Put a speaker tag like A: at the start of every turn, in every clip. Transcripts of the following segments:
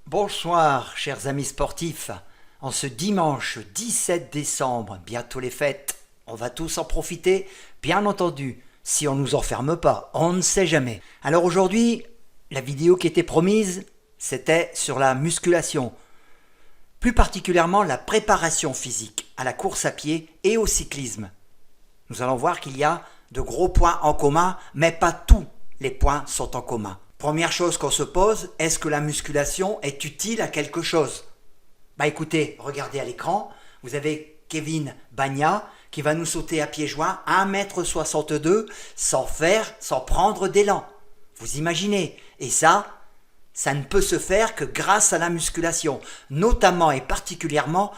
A: Bonsoir, chers amis sportifs. En ce dimanche 17 décembre, bientôt les fêtes, on va tous en profiter, bien entendu, si on ne nous enferme pas, on ne sait jamais. Alors aujourd'hui, la vidéo qui était promise, c'était sur la musculation, plus particulièrement la préparation physique à la course à pied et au cyclisme. Nous allons voir qu'il y a de gros points en commun, mais pas tous les points sont en commun. Première chose qu'on se pose, est-ce que la musculation est utile à quelque chose? Écoutez, regardez à l'écran, vous avez Kevin Bagna qui va nous sauter à pieds joints 1,62 m sans prendre d'élan. Vous imaginez? Et ça ne peut se faire que grâce à la musculation, notamment et particulièrement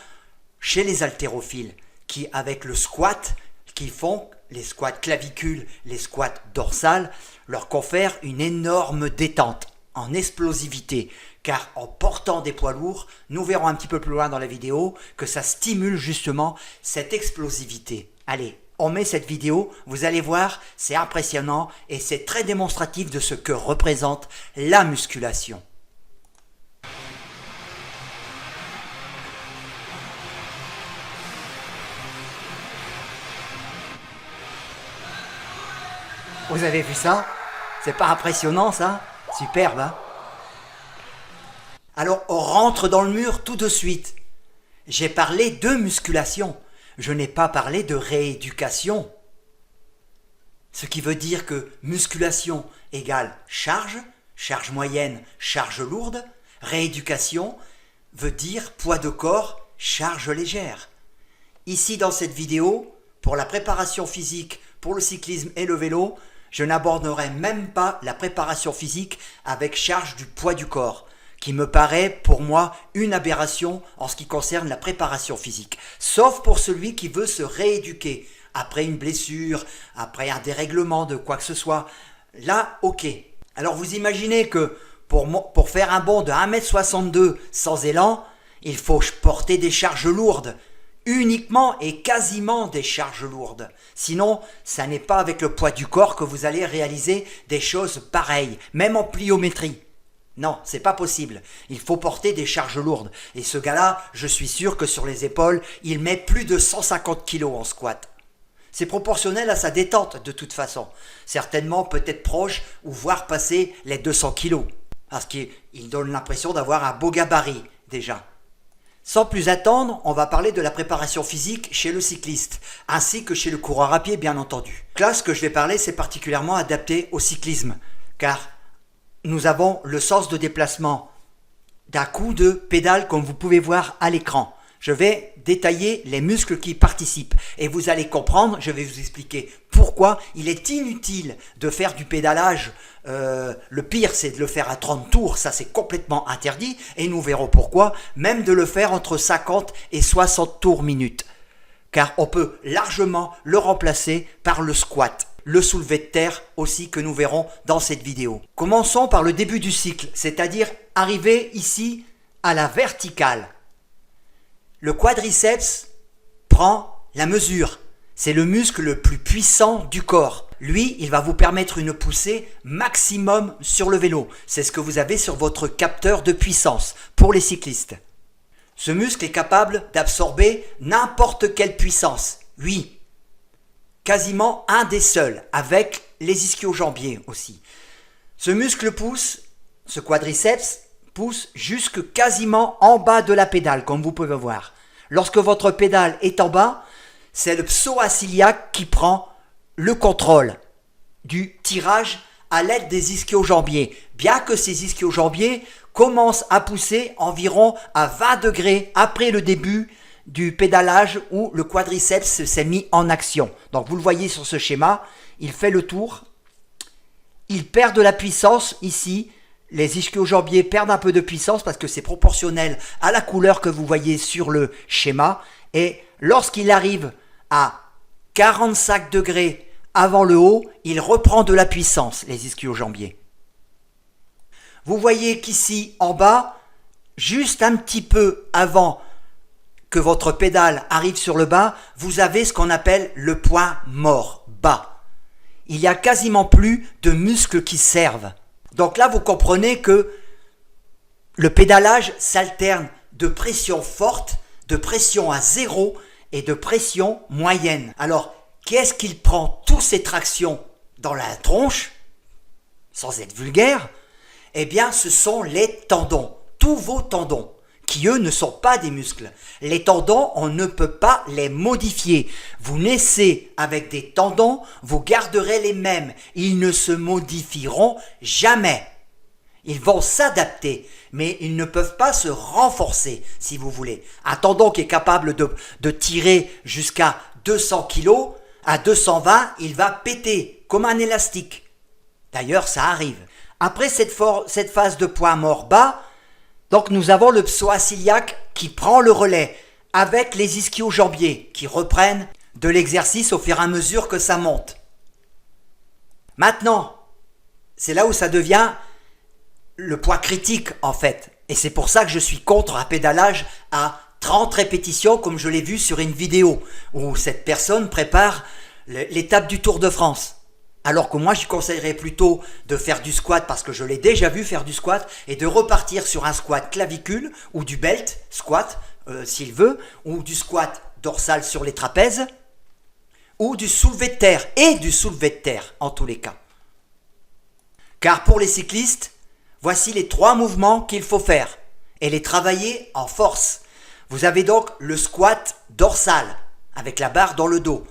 A: chez les haltérophiles qui, avec le squat, qui font les squats clavicules, les squats dorsales, leur confèrent une énorme détente en explosivité, car en portant des poids lourds, nous verrons un petit peu plus loin dans la vidéo que ça stimule justement cette explosivité. Allez, on met cette vidéo, vous allez voir, c'est impressionnant et c'est très démonstratif de ce que représente la musculation. Vous avez vu ça? C'est pas impressionnant ça? Superbe, hein? Alors on rentre dans le mur tout de suite. J'ai parlé de musculation, je n'ai pas parlé de rééducation. Ce qui veut dire que musculation égale charge, charge moyenne, charge lourde. Rééducation veut dire poids de corps, charge légère. Ici dans cette vidéo, pour la préparation physique, pour le cyclisme et le vélo, je n'aborderai même pas la préparation physique avec charge du poids du corps, qui me paraît pour moi une aberration en ce qui concerne la préparation physique. Sauf pour celui qui veut se rééduquer après une blessure, après un dérèglement de quoi que ce soit. Là, ok. Alors vous imaginez que pour faire un bond de 1,62 m sans élan, il faut porter des charges lourdes. Uniquement et quasiment des charges lourdes. Sinon, ça n'est pas avec le poids du corps que vous allez réaliser des choses pareilles, même en pliométrie. Non, c'est pas possible. Il faut porter des charges lourdes. Et ce gars-là, je suis sûr que sur les épaules, il met plus de 150 kg en squat. C'est proportionnel à sa détente de toute façon. Certainement peut-être proche ou voire passer les 200 kg. Parce qu'il donne l'impression d'avoir un beau gabarit déjà. Sans plus attendre, on va parler de la préparation physique chez le cycliste, ainsi que chez le coureur à pied bien entendu. Là, ce que je vais parler, c'est particulièrement adapté au cyclisme, car nous avons le sens de déplacement d'un coup de pédale comme vous pouvez voir à l'écran. Je vais détailler les muscles qui participent et vous allez comprendre, je vais vous expliquer pourquoi il est inutile de faire du pédalage. Le pire, c'est de le faire à 30 tours, ça c'est complètement interdit et nous verrons pourquoi, même de le faire entre 50 et 60 tours minutes. Car on peut largement le remplacer par le squat, le soulevé de terre aussi que nous verrons dans cette vidéo. Commençons par le début du cycle, c'est-à-dire arriver ici à la verticale. Le quadriceps prend la mesure. C'est le muscle le plus puissant du corps. Lui, il va vous permettre une poussée maximum sur le vélo. C'est ce que vous avez sur votre capteur de puissance pour les cyclistes. Ce muscle est capable d'absorber n'importe quelle puissance. Oui, quasiment un des seuls, avec les ischio-jambiers aussi. Ce muscle pousse, ce quadriceps, pousse jusque quasiment en bas de la pédale, comme vous pouvez voir. Lorsque votre pédale est en bas, c'est le psoas iliaque qui prend le contrôle du tirage à l'aide des ischio-jambiers. Bien que ces ischio-jambiers commencent à pousser environ à 20 degrés après le début du pédalage où le quadriceps s'est mis en action. Donc vous le voyez sur ce schéma, il fait le tour, il perd de la puissance ici. Les ischio-jambiers perdent un peu de puissance parce que c'est proportionnel à la couleur que vous voyez sur le schéma. Et lorsqu'il arrive à 45 degrés avant le haut, il reprend de la puissance, les ischio-jambiers. Vous voyez qu'ici, en bas, juste un petit peu avant que votre pédale arrive sur le bas, vous avez ce qu'on appelle le point mort, bas. Il n'y a quasiment plus de muscles qui servent. Donc là, vous comprenez que Le pédalage s'alterne de pression forte, de pression à zéro et de pression moyenne. Alors, qu'est-ce qu'il prend toutes ces tractions dans la tronche, sans être vulgaire? Eh bien, ce sont les tendons, tous vos tendons, qui eux ne sont pas des muscles. Les tendons, on ne peut pas les modifier. Vous naissez avec des tendons, vous garderez les mêmes. Ils ne se modifieront jamais. Ils vont s'adapter, mais ils ne peuvent pas se renforcer, si vous voulez. Un tendon qui est capable de tirer jusqu'à 200 kg, à 220, il va péter comme un élastique. D'ailleurs, ça arrive. Après cette phase de point mort bas, donc nous avons le psoas iliaque qui prend le relais avec les ischio-jambiers qui reprennent de l'exercice au fur et à mesure que ça monte. Maintenant, c'est là où ça devient le poids critique en fait. Et c'est pour ça que je suis contre un pédalage à 30 répétitions comme je l'ai vu sur une vidéo où cette personne prépare l'étape du Tour de France. Alors que moi, je conseillerais plutôt de faire du squat parce que je l'ai déjà vu faire du squat et de repartir sur un squat clavicule ou du belt squat s'il veut, ou du squat dorsal sur les trapèzes ou du soulevé de terre et du soulevé de terre en tous les cas. Car pour les cyclistes, voici les 3 mouvements qu'il faut faire et les travailler en force. Vous avez donc le squat dorsal avec la barre dans le dos.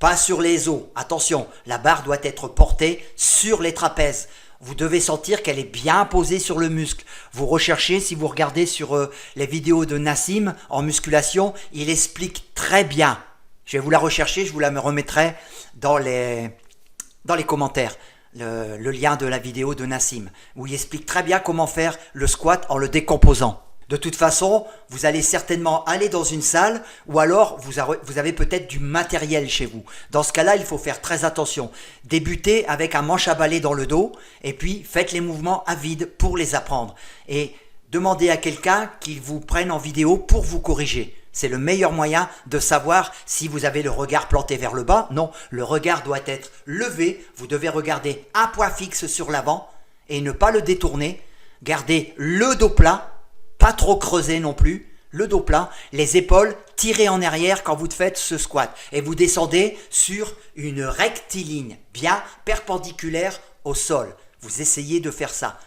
A: Pas sur les os. Attention, la barre doit être portée sur les trapèzes. Vous devez sentir qu'elle est bien posée sur le muscle. Vous recherchez, si vous regardez sur les vidéos de Nassim en musculation, il explique très bien. Je vais vous la rechercher, je vous la remettrai dans les commentaires. Le lien de la vidéo de Nassim, où il explique très bien comment faire le squat en le décomposant. De toute façon, vous allez certainement aller dans une salle ou alors vous avez peut-être du matériel chez vous. Dans ce cas-là, il faut faire très attention. Débutez avec un manche à balai dans le dos et puis faites les mouvements à vide pour les apprendre. Et demandez à quelqu'un qu'il vous prenne en vidéo pour vous corriger. C'est le meilleur moyen de savoir si vous avez le regard planté vers le bas. Non, le regard doit être levé. Vous devez regarder un point fixe sur l'avant et ne pas le détourner. Gardez le dos plat. Pas trop creusé non plus, le dos plat, les épaules tirées en arrière quand vous faites ce squat. Et vous descendez sur une rectiligne, bien perpendiculaire au sol. Vous essayez de faire ça.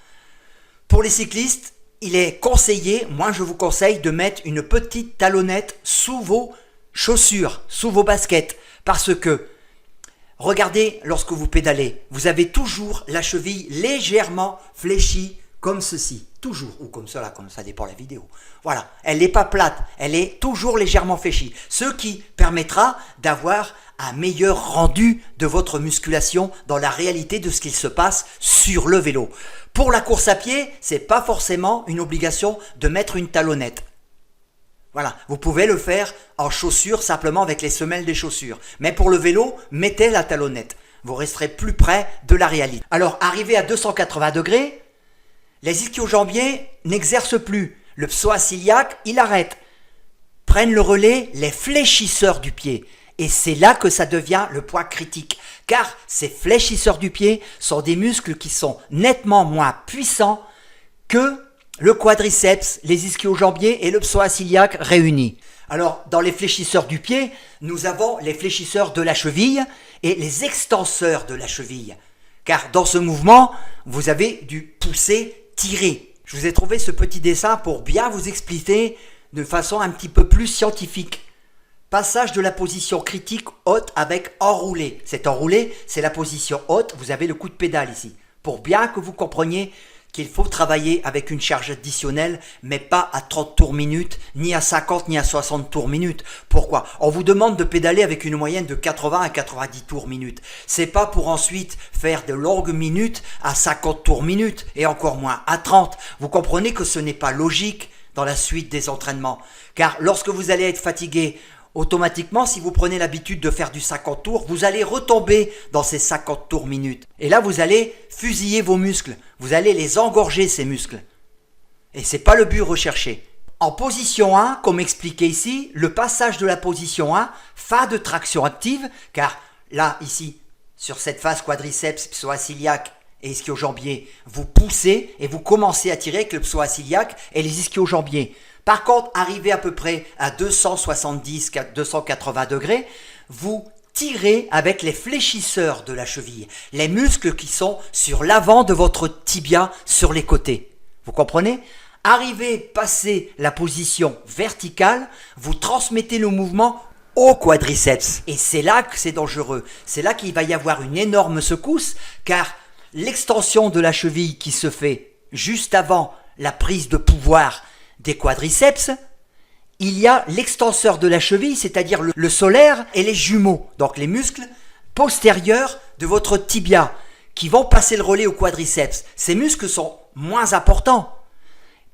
A: Pour les cyclistes, il est conseillé, moi je vous conseille de mettre une petite talonnette sous vos chaussures, sous vos baskets. Parce que, regardez lorsque vous pédalez, vous avez toujours la cheville légèrement fléchie comme ceci. Toujours, ou comme ça, ça dépend de la vidéo. Voilà, elle n'est pas plate, elle est toujours légèrement fléchie. Ce qui permettra d'avoir un meilleur rendu de votre musculation dans la réalité de ce qu'il se passe sur le vélo. Pour la course à pied, c'est pas forcément une obligation de mettre une talonnette. Voilà, vous pouvez le faire en chaussures, simplement avec les semelles des chaussures. Mais pour le vélo, mettez la talonnette. Vous resterez plus près de la réalité. Alors, arrivé à 280 degrés, les ischio-jambiers n'exercent plus. Le psoas iliaque, il arrête. Prennent le relais les fléchisseurs du pied. Et c'est là que ça devient le point critique. Car ces fléchisseurs du pied sont des muscles qui sont nettement moins puissants que le quadriceps, les ischio-jambiers et le psoas iliaque réunis. Alors, dans les fléchisseurs du pied, nous avons les fléchisseurs de la cheville et les extenseurs de la cheville. Car dans ce mouvement, vous avez du pousser tirer. Je vous ai trouvé ce petit dessin pour bien vous expliquer de façon un petit peu plus scientifique. Passage de la position critique haute avec enroulé. Cet enroulé, c'est la position haute. Vous avez le coup de pédale ici. Pour bien que vous compreniez qu'il faut travailler avec une charge additionnelle, mais pas à 30 tours minute, ni à 50, ni à 60 tours minute. Pourquoi? On vous demande de pédaler avec une moyenne de 80 à 90 tours minute. C'est pas pour ensuite faire de longues minutes à 50 tours minute, et encore moins à 30. Vous comprenez que ce n'est pas logique dans la suite des entraînements. Car lorsque vous allez être fatigué, automatiquement, si vous prenez l'habitude de faire du 50 tours, vous allez retomber dans ces 50 tours minutes. Et là, vous allez fusiller vos muscles. Vous allez les engorger, ces muscles. Et ce n'est pas le but recherché. En position 1, comme expliqué ici, le passage de la position 1, fin de traction active, car là, ici, sur cette phase quadriceps, psoas iliaque et ischio-jambier, vous poussez et vous commencez à tirer avec le psoas iliaque et les ischio-jambiers. Par contre, arrivé à peu près à 270-280 degrés, vous tirez avec les fléchisseurs de la cheville, les muscles qui sont sur l'avant de votre tibia sur les côtés. Vous comprenez ? Arrivé, passez la position verticale, vous transmettez le mouvement au quadriceps. Et c'est là que c'est dangereux. C'est là qu'il va y avoir une énorme secousse, car l'extension de la cheville qui se fait juste avant la prise de pouvoir des quadriceps, il y a l'extenseur de la cheville, c'est-à-dire le solaire et les jumeaux, donc les muscles postérieurs de votre tibia, qui vont passer le relais au quadriceps. Ces muscles sont moins importants.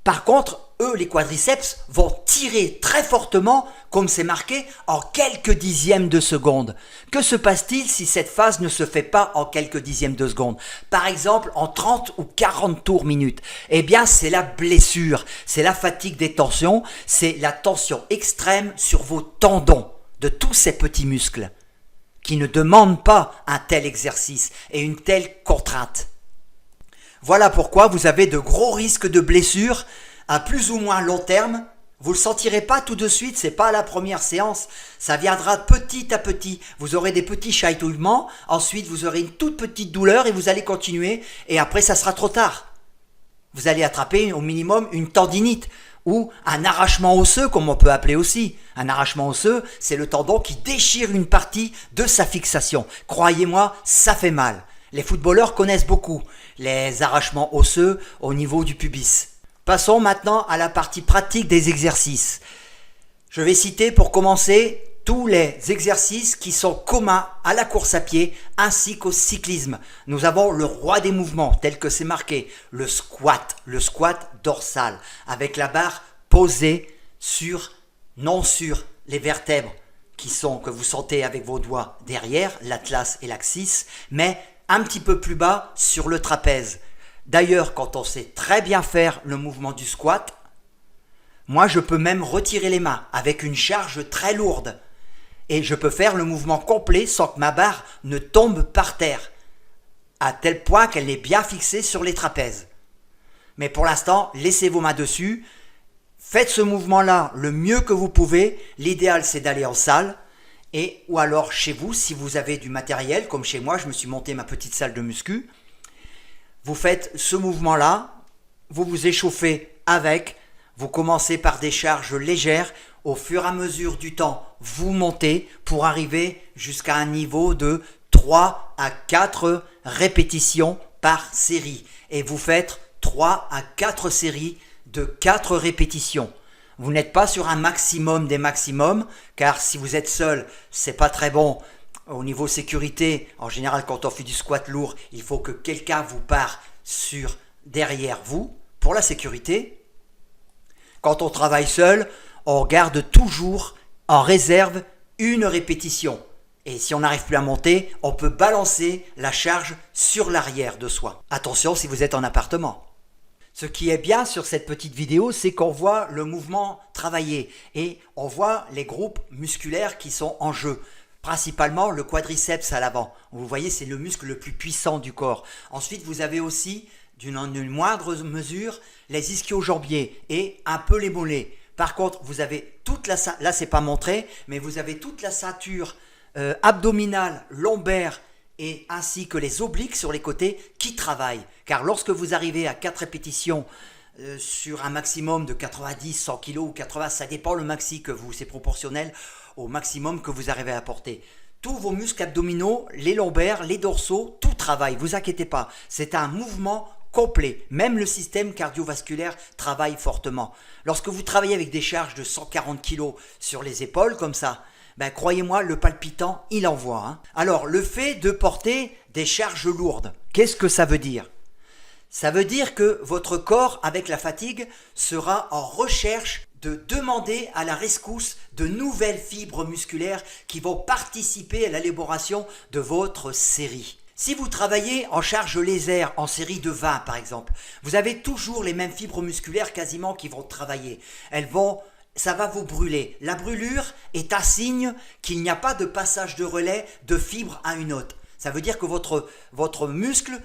A: Par contre, eux, les quadriceps, vont tirer très fortement, comme c'est marqué, en quelques dixièmes de seconde. Que se passe-t-il si cette phase ne se fait pas en quelques dixièmes de seconde? Par exemple, en 30 ou 40 tours minutes. Eh bien, c'est la blessure, c'est la fatigue des tensions, c'est la tension extrême sur vos tendons de tous ces petits muscles qui ne demandent pas un tel exercice et une telle contrainte. Voilà pourquoi vous avez de gros risques de blessures à plus ou moins long terme. Vous ne le sentirez pas tout de suite, c'est pas à la première séance, ça viendra petit à petit. Vous aurez des petits chatouillements, ensuite vous aurez une toute petite douleur et vous allez continuer et après ça sera trop tard. Vous allez attraper au minimum une tendinite ou un arrachement osseux comme on peut appeler aussi. Un arrachement osseux, c'est le tendon qui déchire une partie de sa fixation. Croyez-moi, ça fait mal. Les footballeurs connaissent beaucoup les arrachements osseux au niveau du pubis. Passons maintenant à la partie pratique des exercices. Je vais citer pour commencer tous les exercices qui sont communs à la course à pied ainsi qu'au cyclisme. Nous avons le roi des mouvements tel que c'est marqué, le squat dorsal avec la barre posée non sur les vertèbres que vous sentez avec vos doigts derrière, l'atlas et l'axis, mais un petit peu plus bas sur le trapèze. D'ailleurs, quand on sait très bien faire le mouvement du squat, moi je peux même retirer les mains avec une charge très lourde et je peux faire le mouvement complet sans que ma barre ne tombe par terre, à tel point qu'elle est bien fixée sur les trapèzes. Mais pour l'instant, laissez vos mains dessus, faites ce mouvement-là le mieux que vous pouvez. L'idéal c'est d'aller en salle, ou alors chez vous, si vous avez du matériel, comme chez moi, je me suis monté ma petite salle de muscu. Vous faites ce mouvement-là, vous vous échauffez avec, vous commencez par des charges légères, au fur et à mesure du temps, vous montez pour arriver jusqu'à un niveau de 3 à 4 répétitions par série. Et vous faites 3 à 4 séries de 4 répétitions. Vous n'êtes pas sur un maximum des maximums, car si vous êtes seul, c'est pas très bon. Au niveau sécurité, en général, quand on fait du squat lourd, il faut que quelqu'un vous part derrière vous pour la sécurité. Quand on travaille seul, on garde toujours en réserve une répétition. Et si on n'arrive plus à monter, on peut balancer la charge sur l'arrière de soi. Attention si vous êtes en appartement. Ce qui est bien sur cette petite vidéo, c'est qu'on voit le mouvement travailler et on voit les groupes musculaires qui sont en jeu. Principalement le quadriceps à l'avant. Vous voyez, c'est le muscle le plus puissant du corps. Ensuite, vous avez aussi, d'une moindre mesure, les ischio-jambiers et un peu les mollets. Par contre, vous avez là c'est pas montré, mais vous avez toute la ceinture abdominale, lombaire, et ainsi que les obliques sur les côtés qui travaillent. Car lorsque vous arrivez à 4 répétitions sur un maximum de 90, 100 kg ou 80, ça dépend le maxi c'est proportionnel au maximum que vous arrivez à porter. Tous vos muscles abdominaux, les lombaires, les dorsaux, tout travaille, vous inquiétez pas. C'est un mouvement complet. Même le système cardiovasculaire travaille fortement. Lorsque vous travaillez avec des charges de 140 kg sur les épaules comme ça, croyez-moi, le palpitant, il envoie. Hein. Alors, le fait de porter des charges lourdes, qu'est-ce que ça veut dire? Ça veut dire que votre corps, avec la fatigue, sera en recherche de demander à la rescousse de nouvelles fibres musculaires qui vont participer à l'élaboration de votre série. Si vous travaillez en charge légère, en série de 20 par exemple, vous avez toujours les mêmes fibres musculaires quasiment qui vont travailler. Ça va vous brûler. La brûlure est un signe qu'il n'y a pas de passage de relais de fibre à une autre. Ça veut dire que votre muscle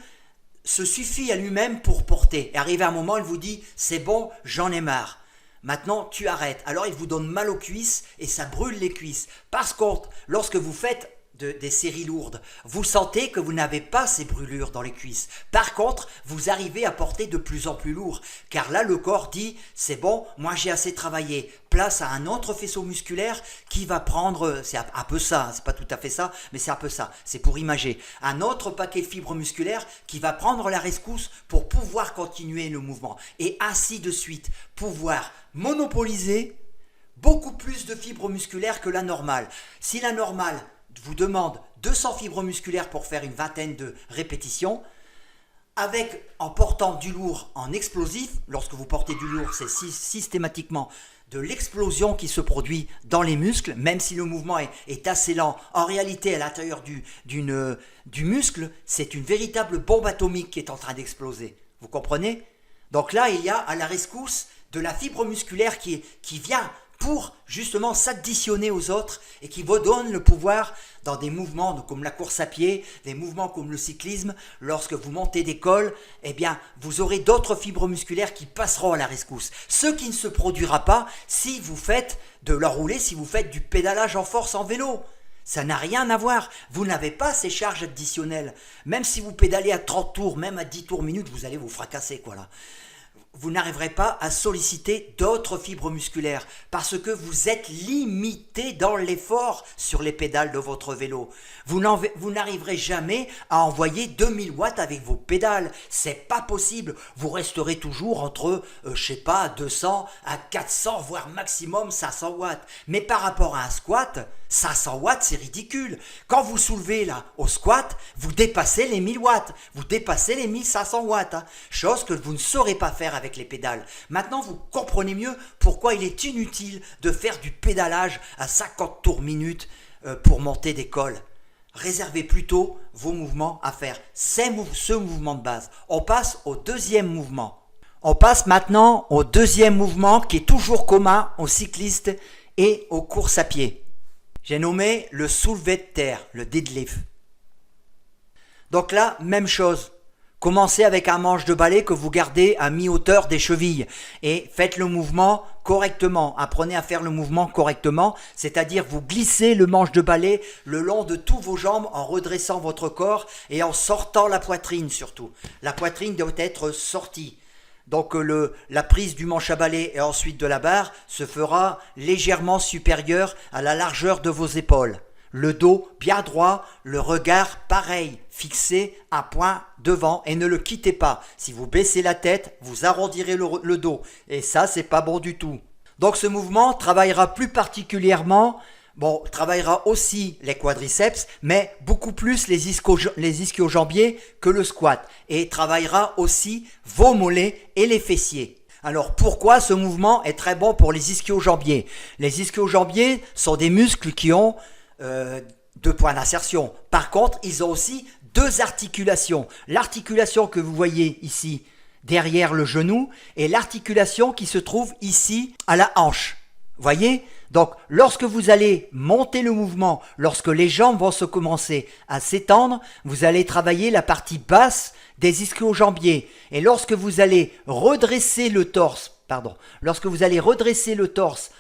A: se suffit à lui-même pour porter. Et arrivé à un moment, il vous dit, c'est bon, j'en ai marre. Maintenant, tu arrêtes. Alors, il vous donne mal aux cuisses et ça brûle les cuisses. Par contre, lorsque vous faites des séries lourdes, vous sentez que vous n'avez pas ces brûlures dans les cuisses. Par contre, vous arrivez à porter de plus en plus lourd, car là, le corps dit, c'est bon, moi j'ai assez travaillé. Place à un autre faisceau musculaire qui va prendre, c'est un peu ça, c'est pas tout à fait ça, mais c'est un peu ça, c'est pour imager, un autre paquet de fibres musculaires qui va prendre la rescousse pour pouvoir continuer le mouvement. Et ainsi de suite, pouvoir monopoliser beaucoup plus de fibres musculaires que la normale. Si la normale vous demande 200 fibres musculaires pour faire une vingtaine de répétitions, en portant du lourd en explosif, lorsque vous portez du lourd, c'est systématiquement de l'explosion qui se produit dans les muscles, même si le mouvement est assez lent. En réalité, à l'intérieur du muscle, c'est une véritable bombe atomique qui est en train d'exploser. Vous comprenez? Donc là, il y a à la rescousse de la fibre musculaire qui vient pour justement s'additionner aux autres et qui vous donne le pouvoir dans des mouvements comme la course à pied, des mouvements comme le cyclisme. Lorsque vous montez des cols, eh bien, vous aurez d'autres fibres musculaires qui passeront à la rescousse. Ce qui ne se produira pas si vous faites de l'enroulé, si vous faites du pédalage en force en vélo. Ça n'a rien à voir. Vous n'avez pas ces charges additionnelles. Même si vous pédalez à 30 tours, même à 10 tours minutes, vous allez vous fracasser, quoi, là. Vous n'arriverez pas à solliciter d'autres fibres musculaires parce que vous êtes limité dans l'effort sur les pédales de votre vélo. Vous n'arriverez jamais à envoyer 2000 watts avec vos pédales. C'est pas possible. Vous resterez toujours entre, 200 à 400, voire maximum 500 watts. Mais par rapport à un squat, 500 watts, c'est ridicule. Quand vous soulevez là au squat, vous dépassez les 1000 watts, vous dépassez les 1500 watts, hein, chose que vous ne saurez pas faire avec les pédales. Maintenant, vous comprenez mieux pourquoi il est inutile de faire du pédalage à 50 tours minute pour monter des cols. Réservez plutôt vos mouvements à faire ce mouvement de base. On passe au deuxième mouvement. On passe maintenant au deuxième mouvement qui est toujours commun aux cyclistes et aux courses à pied. J'ai nommé le soulevé de terre, le deadlift. Donc là, même chose. Commencez avec un manche de balai que vous gardez à mi-hauteur des chevilles et faites le mouvement correctement. Apprenez à faire le mouvement correctement, c'est-à-dire vous glissez le manche de balai le long de tous vos jambes en redressant votre corps et en sortant la poitrine surtout. La poitrine doit être sortie. Donc la prise du manche à balai et ensuite de la barre se fera légèrement supérieure à la largeur de vos épaules. Le dos bien droit, le regard pareil, fixé un point devant et ne le quittez pas. Si vous baissez la tête, vous arrondirez le dos et ça, c'est pas bon du tout. Donc ce mouvement travaillera plus particulièrement, travaillera aussi les quadriceps, mais beaucoup plus les ischio-jambiers que le squat et travaillera aussi vos mollets et les fessiers. Alors pourquoi ce mouvement est très bon pour les ischio-jambiers? Les ischio-jambiers sont des muscles qui ont deux points d'insertion. Par contre, ils ont aussi deux articulations. L'articulation que vous voyez ici derrière le genou et l'articulation qui se trouve ici à la hanche. Voyez? Donc, lorsque vous allez monter le mouvement, lorsque les jambes vont se commencer à s'étendre, vous allez travailler la partie basse des ischio-jambiers. Et lorsque vous allez redresser le torse,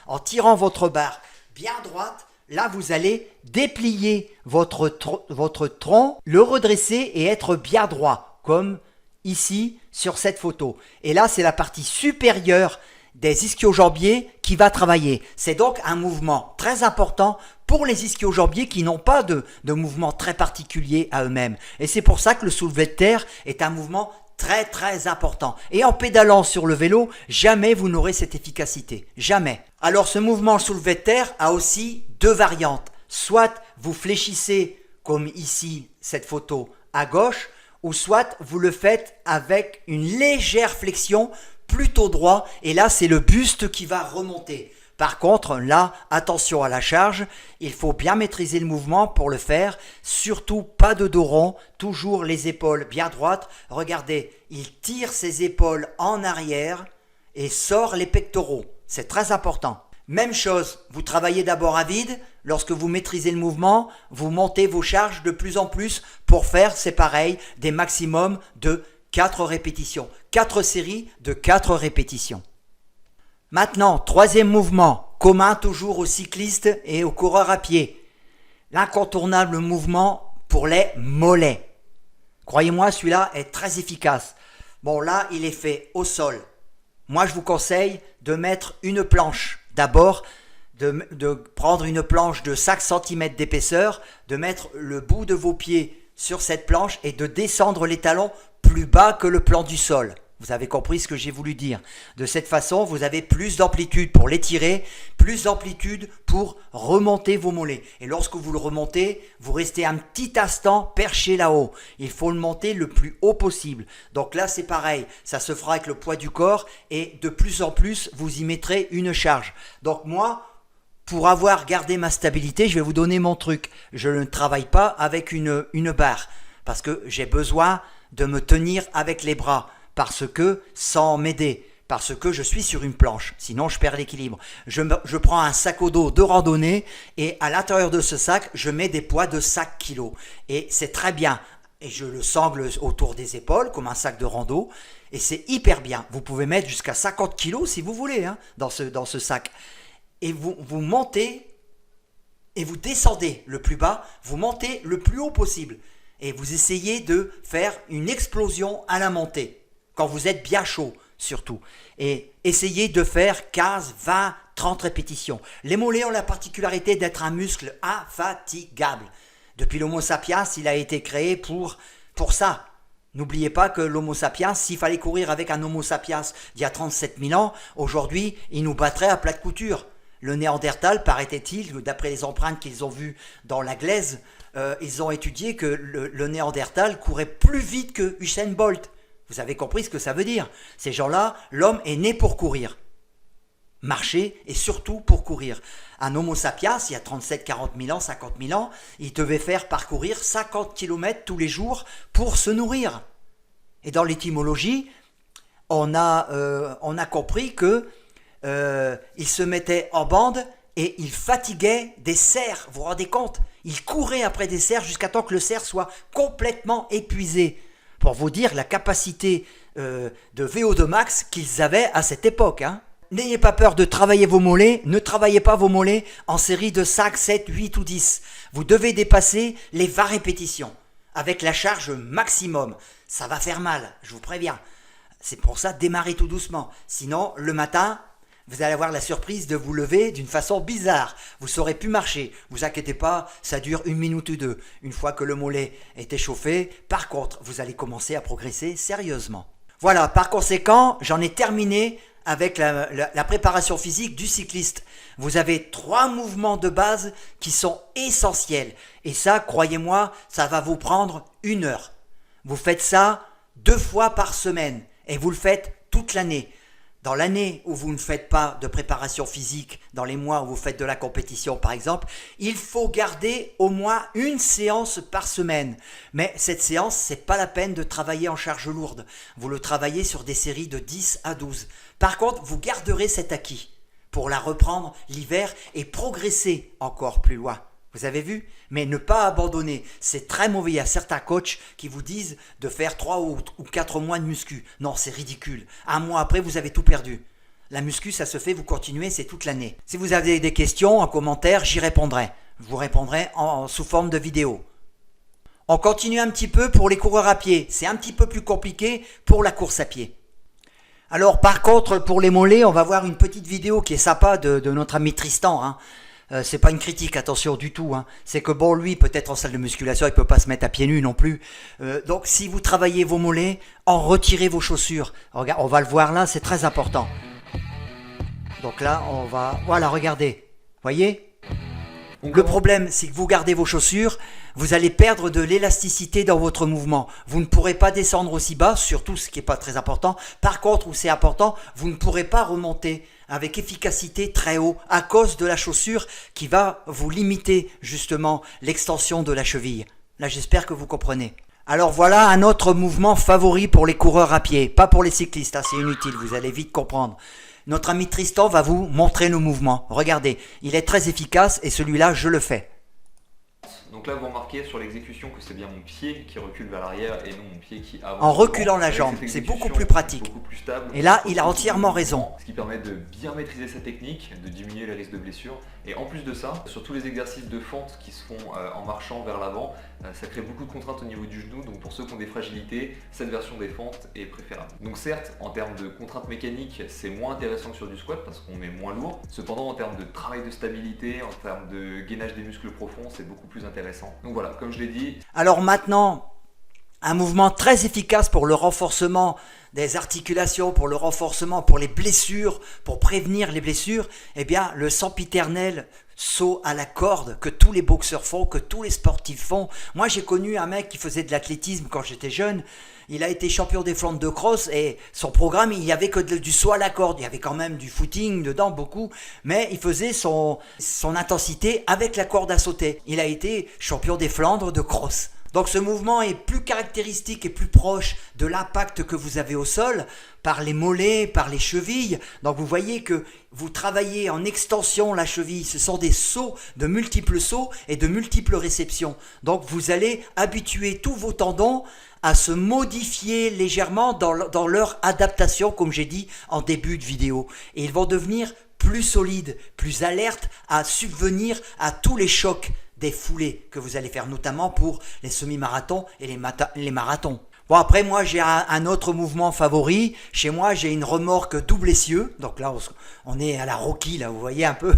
A: en tirant votre barre bien droite, là, vous allez déplier votre tronc, le redresser et être bien droit, comme ici sur cette photo. Et là, c'est la partie supérieure des ischio-jambiers qui va travailler. C'est donc un mouvement très important pour les ischio-jambiers qui n'ont pas de mouvement très particulier à eux-mêmes. Et c'est pour ça que le soulevé de terre est un mouvement très très important. Et en pédalant sur le vélo, jamais vous n'aurez cette efficacité. Jamais. Alors ce mouvement soulevé de terre a aussi deux variantes. Soit vous fléchissez, comme ici cette photo, à gauche, ou soit vous le faites avec une légère flexion, plutôt droit, et là c'est le buste qui va remonter. Par contre, là, attention à la charge, il faut bien maîtriser le mouvement pour le faire, surtout pas de dos rond, toujours les épaules bien droites. Regardez, il tire ses épaules en arrière et sort les pectoraux, c'est très important. Même chose, vous travaillez d'abord à vide, lorsque vous maîtrisez le mouvement, vous montez vos charges de plus en plus pour faire, c'est pareil, des maximums de 4 répétitions. 4 séries de 4 répétitions. Maintenant, troisième mouvement, commun toujours aux cyclistes et aux coureurs à pied. L'incontournable mouvement pour les mollets. Croyez-moi, celui-là est très efficace. Bon, là, il est fait au sol. Moi, je vous conseille de mettre une planche. D'abord, de prendre une planche de 5 cm d'épaisseur, de mettre le bout de vos pieds sur cette planche et de descendre les talons plus bas que le plan du sol. Vous avez compris ce que j'ai voulu dire. De cette façon, vous avez plus d'amplitude pour l'étirer, plus d'amplitude pour remonter vos mollets. Et lorsque vous le remontez, vous restez un petit instant perché là-haut. Il faut le monter le plus haut possible. Donc là, c'est pareil. Ça se fera avec le poids du corps et de plus en plus, vous y mettrez une charge. Donc moi, pour avoir gardé ma stabilité, je vais vous donner mon truc. Je ne travaille pas avec une barre parce que j'ai besoin de me tenir avec les bras. Parce que, sans m'aider, parce que je suis sur une planche, sinon je perds l'équilibre. Je prends un sac au dos de randonnée et à l'intérieur de ce sac, je mets des poids de 5 kilos. Et c'est très bien. Et je le sangle autour des épaules comme un sac de rando. Et c'est hyper bien. Vous pouvez mettre jusqu'à 50 kilos si vous voulez dans ce sac. Et vous montez et vous descendez le plus bas, vous montez le plus haut possible. Et vous essayez de faire une explosion à la montée. Quand vous êtes bien chaud, surtout. Et essayez de faire 15, 20, 30 répétitions. Les mollets ont la particularité d'être un muscle infatigable. Depuis l'Homo sapiens, il a été créé pour ça. N'oubliez pas que l'Homo sapiens, s'il fallait courir avec un Homo sapiens d'il y a 37 000 ans, aujourd'hui, il nous battrait à plat de couture. Le Néandertal, paraît-il, d'après les empreintes qu'ils ont vues dans la glaise, ils ont étudié que le Néandertal courait plus vite que Usain Bolt. Vous avez compris ce que ça veut dire. Ces gens-là, l'homme est né pour courir. Marcher et surtout pour courir. Un Homo sapiens, il y a 37-40 000 ans, 50 000 ans, il devait faire parcourir 50 km tous les jours pour se nourrir. Et dans l'étymologie, on a compris que il se mettait en bande et il fatiguait des cerfs. Vous vous rendez compte? Il courait après des cerfs jusqu'à temps que le cerf soit complètement épuisé. Pour vous dire la capacité de VO2 max qu'ils avaient à cette époque. N'ayez pas peur de travailler vos mollets, ne travaillez pas vos mollets en série de 5, 7, 8 ou 10. Vous devez dépasser les 20 répétitions avec la charge maximum. Ça va faire mal, je vous préviens. C'est pour ça, démarrez tout doucement. Sinon, le matin, vous allez avoir la surprise de vous lever d'une façon bizarre. Vous ne saurez plus marcher. Vous inquiétez pas, ça dure 1 minute ou 2. Une fois que le mollet est échauffé, par contre, vous allez commencer à progresser sérieusement. Voilà, par conséquent, j'en ai terminé avec la préparation physique du cycliste. Vous avez 3 mouvements de base qui sont essentiels. Et ça, croyez-moi, ça va vous prendre 1 heure. Vous faites ça 2 fois par semaine et vous le faites toute l'année. Dans l'année où vous ne faites pas de préparation physique, dans les mois où vous faites de la compétition par exemple, il faut garder au moins 1 séance par semaine. Mais cette séance, c'est pas la peine de travailler en charge lourde. Vous le travaillez sur des séries de 10 à 12. Par contre, vous garderez cet acquis pour la reprendre l'hiver et progresser encore plus loin. Vous avez vu? Mais ne pas abandonner, c'est très mauvais. Il y a certains coachs qui vous disent de faire 3 ou 4 mois de muscu. Non, c'est ridicule. 1 mois après, vous avez tout perdu. La muscu, ça se fait, vous continuez, c'est toute l'année. Si vous avez des questions en commentaire, j'y répondrai. Je vous répondrai sous forme de vidéo. On continue un petit peu pour les coureurs à pied. C'est un petit peu plus compliqué pour la course à pied. Alors par contre, pour les mollets, on va voir une petite vidéo qui est sympa de notre ami Tristan. C'est pas une critique, attention du tout. C'est que bon, lui, peut-être en salle de musculation, il peut pas se mettre à pieds nus non plus. Donc, si vous travaillez vos mollets, en retirez vos chaussures. Regarde, on va le voir là, c'est très important. Donc là, voilà, regardez. Voyez ? Le problème, c'est que vous gardez vos chaussures, vous allez perdre de l'élasticité dans votre mouvement. Vous ne pourrez pas descendre aussi bas, surtout ce qui n'est pas très important. Par contre, où c'est important, vous ne pourrez pas remonter avec efficacité très haut à cause de la chaussure qui va vous limiter justement l'extension de la cheville. Là, j'espère que vous comprenez. Alors voilà un autre mouvement favori pour les coureurs à pied, pas pour les cyclistes, c'est inutile, vous allez vite comprendre. Notre ami Tristan va vous montrer le mouvement. Regardez, il est très efficace et celui-là, je le fais.
B: Donc là, vous remarquez sur l'exécution que c'est bien mon pied qui recule vers l'arrière et non mon pied qui avance.
A: En reculant la
B: Avec
A: jambe,
B: cette
A: c'est
B: exécution
A: beaucoup plus pratique.
B: beaucoup plus stable.
A: Et là, il a entièrement raison.
B: Ce qui permet de bien maîtriser sa technique, de diminuer les risques de blessure. Et en plus de ça, sur tous les exercices de fente qui se font en marchant vers l'avant, ça crée beaucoup de contraintes au niveau du genou. Donc pour ceux qui ont des fragilités, cette version des fentes est préférable. Donc certes, en termes de contraintes mécaniques, c'est moins intéressant que sur du squat parce qu'on est moins lourd. Cependant, en termes de travail de stabilité, en termes de gainage des muscles profonds, c'est beaucoup plus intéressant. Donc voilà, comme je l'ai dit.
A: Alors maintenant, un mouvement très efficace pour le renforcement des articulations, pour le renforcement, pour les blessures, pour prévenir les blessures, eh bien le sempiternel saut à la corde que tous les boxeurs font, que tous les sportifs font. Moi j'ai connu un mec qui faisait de l'athlétisme quand j'étais jeune. Il a été champion des Flandres de cross et son programme, il n'y avait que du saut à la corde. Il y avait quand même du footing dedans, beaucoup, mais il faisait son intensité avec la corde à sauter. Il a été champion des Flandres de cross. Donc ce mouvement est plus caractéristique et plus proche de l'impact que vous avez au sol par les mollets, par les chevilles. Donc vous voyez que vous travaillez en extension la cheville. Ce sont des sauts, de multiples sauts et de multiples réceptions. Donc vous allez habituer tous vos tendons à se modifier légèrement dans leur adaptation, comme j'ai dit en début de vidéo. Et ils vont devenir plus solides, plus alertes à subvenir à tous les chocs des foulées que vous allez faire, notamment pour les semi-marathons et les marathons. Bon, après, moi, j'ai un autre mouvement favori. Chez moi, j'ai une remorque double essieu. Donc là, on est à la Rocky, là, vous voyez un peu.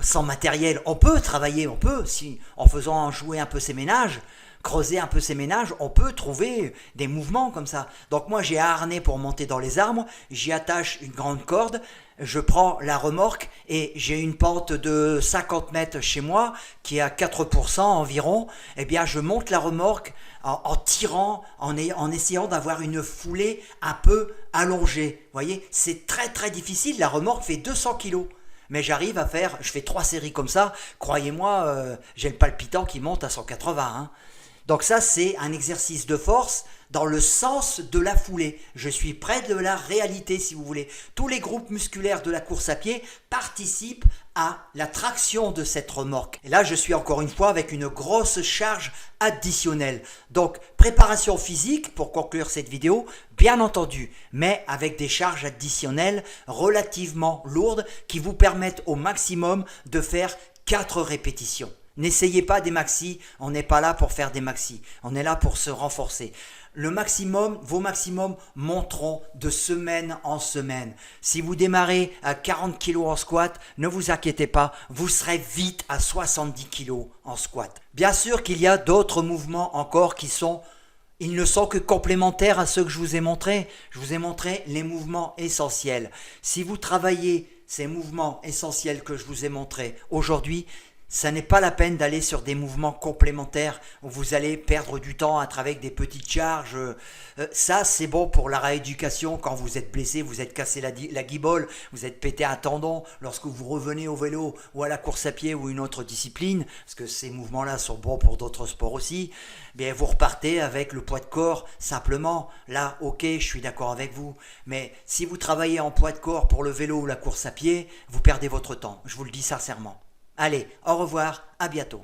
A: Sans matériel, on peut travailler, en faisant jouer un peu ses ménages, creuser un peu ses ménages, on peut trouver des mouvements comme ça. Donc moi, j'ai un harnais pour monter dans les arbres, j'y attache une grande corde, je prends la remorque et j'ai une pente de 50 mètres chez moi qui est à 4% environ. Eh bien, je monte la remorque en tirant, en essayant d'avoir une foulée un peu allongée. Vous voyez, c'est très très difficile. La remorque fait 200 kilos. Mais j'arrive à faire, je fais 3 séries comme ça. Croyez-moi, j'ai le palpitant qui monte à 180. Hein. Donc ça, c'est un exercice de force dans le sens de la foulée. Je suis près de la réalité, si vous voulez. Tous les groupes musculaires de la course à pied participent à la traction de cette remorque. Et là, je suis encore une fois avec une grosse charge additionnelle. Donc, préparation physique pour conclure cette vidéo, bien entendu, mais avec des charges additionnelles relativement lourdes qui vous permettent au maximum de faire 4 répétitions. N'essayez pas des maxis, on n'est pas là pour faire des maxis, on est là pour se renforcer. Le maximum, vos maximums monteront de semaine en semaine. Si vous démarrez à 40 kg en squat, ne vous inquiétez pas, vous serez vite à 70 kg en squat. Bien sûr qu'il y a d'autres mouvements encore ils ne sont que complémentaires à ceux que je vous ai montrés. Je vous ai montré les mouvements essentiels. Si vous travaillez ces mouvements essentiels que je vous ai montrés aujourd'hui, ça n'est pas la peine d'aller sur des mouvements complémentaires où vous allez perdre du temps à travailler avec des petites charges. Ça, c'est bon pour la rééducation quand vous êtes blessé, vous êtes cassé la guibole, vous êtes pété un tendon lorsque vous revenez au vélo ou à la course à pied ou une autre discipline, parce que ces mouvements-là sont bons pour d'autres sports aussi. Bien, vous repartez avec le poids de corps simplement. Là, ok, je suis d'accord avec vous. Mais si vous travaillez en poids de corps pour le vélo ou la course à pied, vous perdez votre temps. Je vous le dis sincèrement. Allez, au revoir, à bientôt.